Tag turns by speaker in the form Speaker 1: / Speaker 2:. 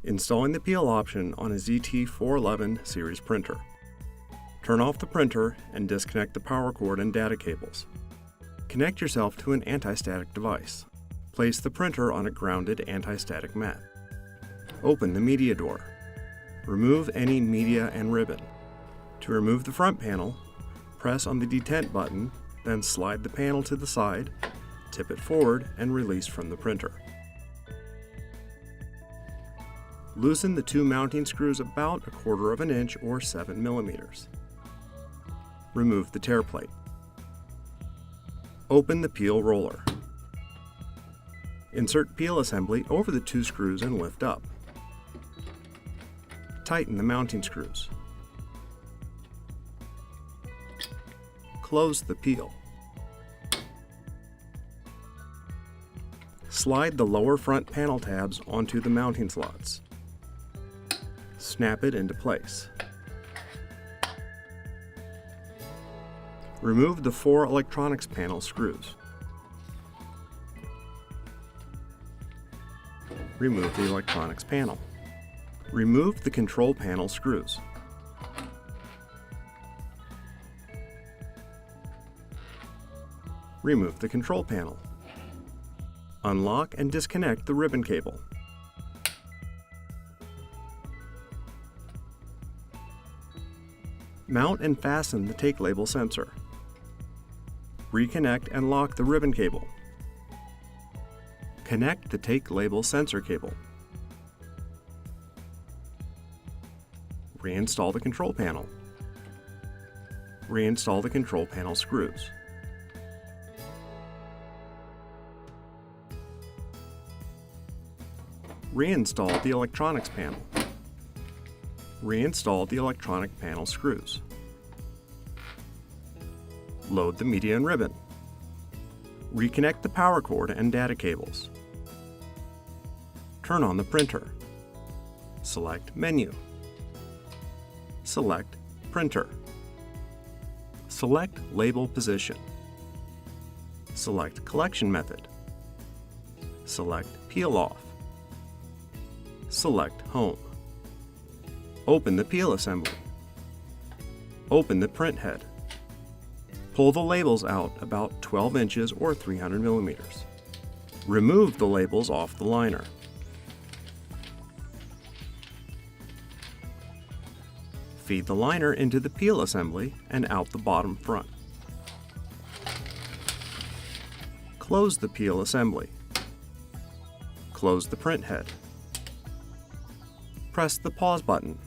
Speaker 1: Installing the peel option on a ZT411 series printer. Turn off the printer and disconnect the power cord and data cables. Connect yourself to an anti-static device. Place the printer on a grounded anti-static mat. Open the media door. Remove any media and ribbon. To remove the front panel, press on the detent button, then slide the panel to the side, tip it forward, and release from the printer. Loosen the two mounting screws about 1/4 inch or 7 millimeters. Remove the tear plate. Open the peel roller. Insert peel assembly over the two screws and lift up. Tighten the mounting screws. Close the peel. Slide the lower front panel tabs onto the mounting slots. Snap it into place. Remove the 4 electronics panel screws. Remove the electronics panel. Remove the control panel screws. Remove the control panel. Unlock and disconnect the ribbon cable. Mount and fasten the take label sensor. Reconnect and lock the ribbon cable. Connect the take label sensor cable. Reinstall the control panel. Reinstall the control panel screws. Reinstall the electronics panel. Reinstall the electronic panel screws. Load the media and ribbon. Reconnect the power cord and data cables. Turn on the printer. Select Menu. Select Printer. Select Label Position. Select Collection Method. Select Peel Off. Select Home. Open the peel assembly. Open the print head. Pull the labels out about 12 inches or 300 millimeters. Remove the labels off the liner. Feed the liner into the peel assembly and out the bottom front. Close the peel assembly. Close the print head. Press the pause button.